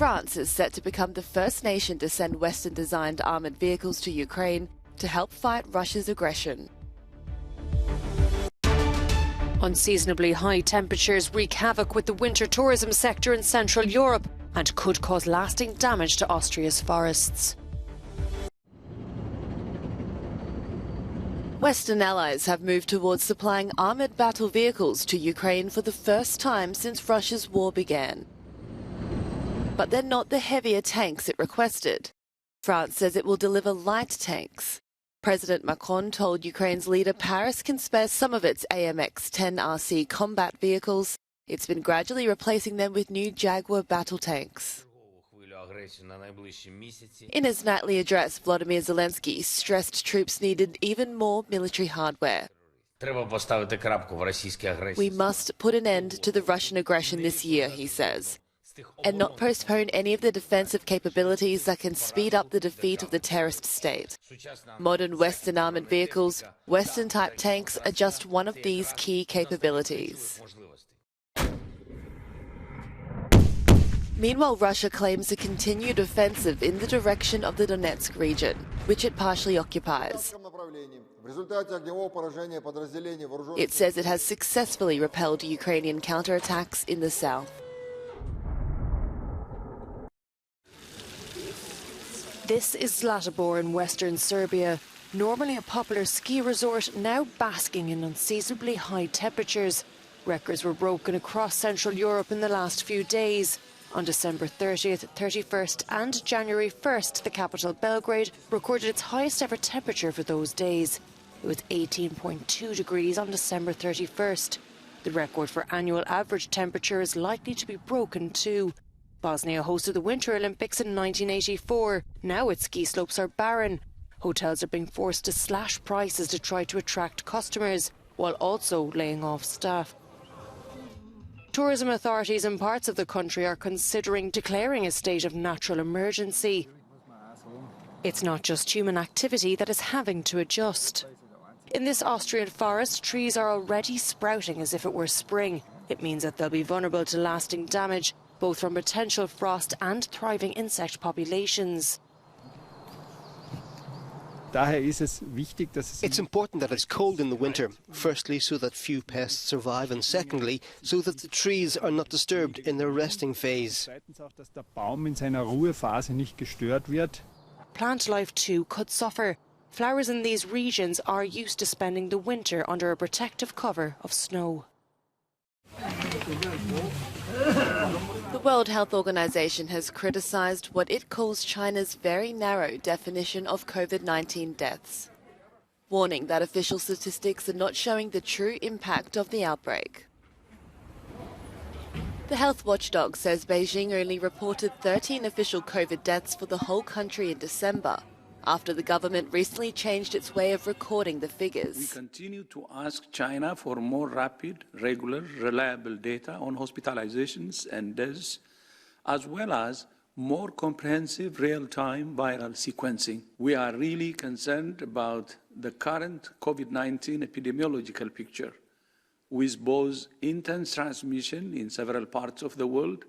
France is set to become the first nation to send Western-designed armoured vehicles to Ukraine to help fight Russia's aggression. Unseasonably high temperatures wreak havoc with the winter tourism sector in Central Europe and could cause lasting damage to Austria's forests. Western allies have moved towards supplying armoured battle vehicles to Ukraine for the first time since Russia's war began. But they're not the heavier tanks it requested. France says it will deliver light tanks. President Macron told Ukraine's leader Paris can spare some of its AMX-10RC combat vehicles. It's been gradually replacing them with new Jaguar battle tanks. In his nightly address, Volodymyr Zelensky stressed troops needed even more military hardware. We must put an end to the Russian aggression this year, he says, and not postpone any of the defensive capabilities that can speed up the defeat of the terrorist state. Modern Western armoured vehicles, Western-type tanks, are just one of these key capabilities. Meanwhile, Russia claims a continued offensive in the direction of the Donetsk region, which it partially occupies. It says it has successfully repelled Ukrainian counterattacks in the south. This is Zlatibor in western Serbia, normally a popular ski resort, now basking in unseasonably high temperatures. Records were broken across Central Europe in the last few days. On December 30th, 31st and January 1st, the capital Belgrade recorded its highest ever temperature for those days. It was 18.2 degrees on December 31st. The record for annual average temperature is likely to be broken too. Bosnia hosted the Winter Olympics in 1984. Now its ski slopes are barren. Hotels are being forced to slash prices to try to attract customers, while also laying off staff. Tourism authorities in parts of the country are considering declaring a state of natural emergency. It's not just human activity that is having to adjust. In this Austrian forest, trees are already sprouting as if it were spring. It means that they'll be vulnerable to lasting damage, both from potential frost and thriving insect populations. It's important that it's cold in the winter, firstly so that few pests survive, and secondly so that the trees are not disturbed in their resting phase. Plant life too could suffer. Flowers in these regions are used to spending the winter under a protective cover of snow. The World Health Organization has criticized what it calls China's very narrow definition of COVID-19 deaths, warning that official statistics are not showing the true impact of the outbreak. The health watchdog says Beijing only reported 13 official COVID deaths for the whole country in December, after the government recently changed its way of recording the figures. We continue to ask China for more rapid, regular, reliable data on hospitalizations and deaths, as well as more comprehensive real-time viral sequencing. We are really concerned about the current COVID-19 epidemiological picture, with both intense transmission in several parts of the world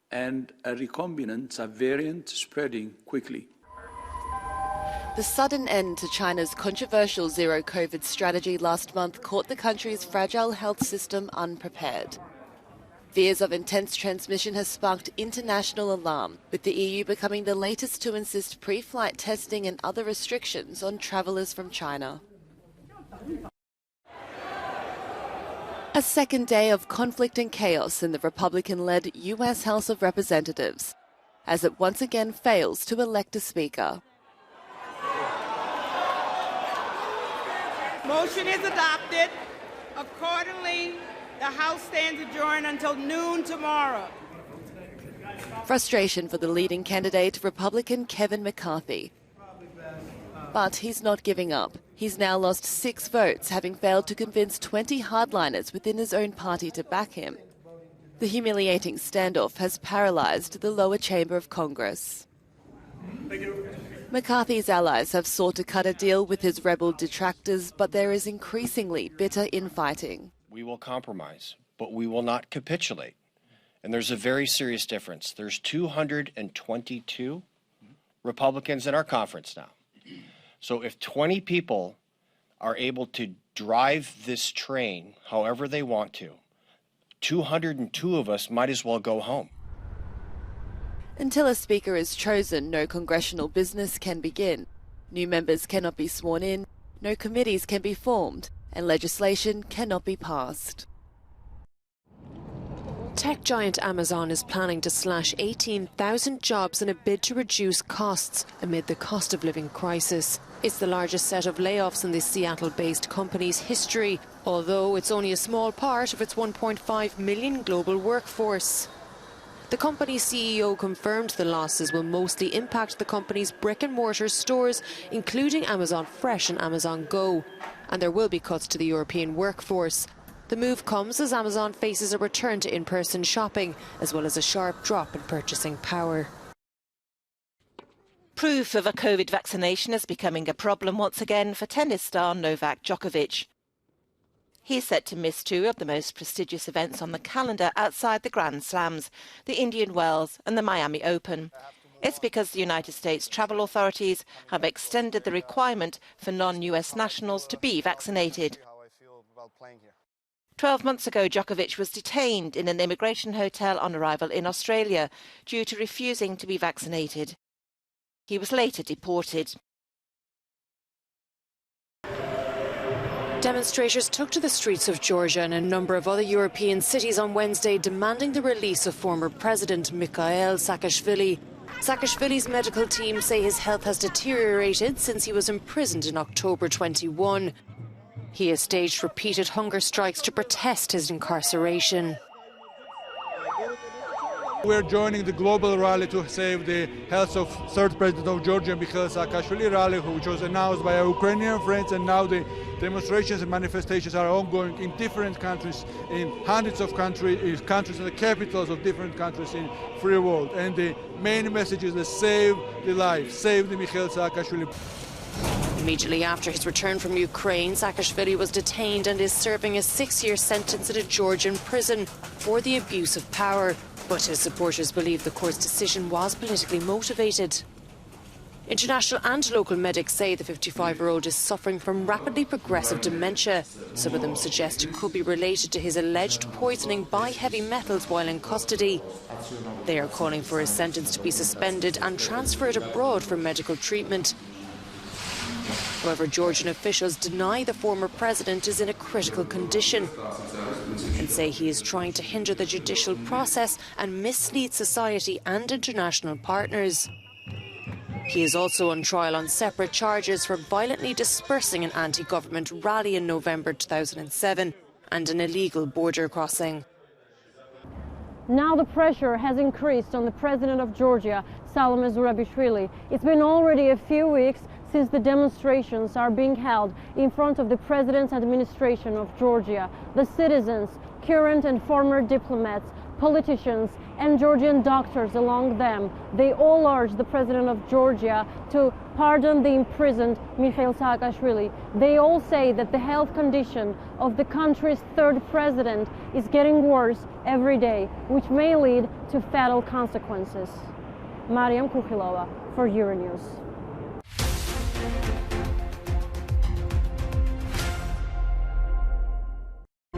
and a recombinant subvariant spreading quickly. The sudden end to China's controversial zero-COVID strategy last month caught the country's fragile health system unprepared. Fears of intense transmission has sparked international alarm, with the EU becoming the latest to insist pre-flight testing and other restrictions on travellers from China. A second day of conflict and chaos in the Republican-led US House of Representatives, as it once again fails to elect a speaker. Motion is adopted. Accordingly, the House stands adjourned until noon tomorrow. Frustration for the leading candidate, Republican Kevin McCarthy. But he's not giving up. He's now lost 6 votes, having failed to convince 20 hardliners within his own party to back him. The humiliating standoff has paralysed the lower chamber of Congress. Thank you. McCarthy's allies have sought to cut a deal with his rebel detractors, but there is increasingly bitter infighting. We will compromise, but we will not capitulate. And there's a very serious difference. There's 222 Republicans in our conference now. So if 20 people are able to drive this train however they want to, 202 of us might as well go home. Until a speaker is chosen, no congressional business can begin. New members cannot be sworn in, no committees can be formed, and legislation cannot be passed. Tech giant Amazon is planning to slash 18,000 jobs in a bid to reduce costs amid the cost of living crisis. It's the largest set of layoffs in the Seattle-based company's history, although it's only a small part of its 1.5 million global workforce. The company's CEO confirmed the losses will mostly impact the company's brick-and-mortar stores, including Amazon Fresh and Amazon Go, and there will be cuts to the European workforce. The move comes as Amazon faces a return to in-person shopping, as well as a sharp drop in purchasing power. Proof of a COVID vaccination is becoming a problem once again for tennis star Novak Djokovic. He's set to miss two of the most prestigious events on the calendar outside the Grand Slams, the Indian Wells and the Miami Open. It's because the United States travel authorities have extended the requirement for non-US nationals to be vaccinated. 12 months ago, Djokovic was detained in an immigration hotel on arrival in Australia due to refusing to be vaccinated. He was later deported. Demonstrators took to the streets of Georgia and a number of other European cities on Wednesday demanding the release of former President Mikhail Sakashvili. Sakashvili's medical team say his health has deteriorated since he was imprisoned in October 21. He has staged repeated hunger strikes to protest his incarceration. We're joining the global rally to save the health of third president of Georgia, Mikhail Sakashvili rally, which was announced by our Ukrainian friends, and now the demonstrations and manifestations are ongoing in different countries, in hundreds of countries in the capitals of different countries in free world. And the main message is to save the life, save the Mikhail Saakashvili. Immediately after his return from Ukraine, Sakashvili was detained and is serving a 6-year sentence at a Georgian prison for the abuse of power. But his supporters believe the court's decision was politically motivated. International and local medics say the 55-year-old is suffering from rapidly progressive dementia. Some of them suggest it could be related to his alleged poisoning by heavy metals while in custody. They are calling for his sentence to be suspended and transferred abroad for medical treatment. However, Georgian officials deny the former president is in a critical condition and say he is trying to hinder the judicial process and mislead society and international partners. He is also on trial on separate charges for violently dispersing an anti-government rally in November 2007 and an illegal border crossing. Now the pressure has increased on the president of Georgia, Salome Zurabishvili. It's been already a few weeks since the demonstrations are being held in front of the president's administration of Georgia. The citizens, current and former diplomats, politicians and Georgian doctors along them, they all urge the president of Georgia to pardon the imprisoned Mikhail Saakashvili. They all say that the health condition of the country's third president is getting worse every day, which may lead to fatal consequences. Mariam Kukhilova for Euronews.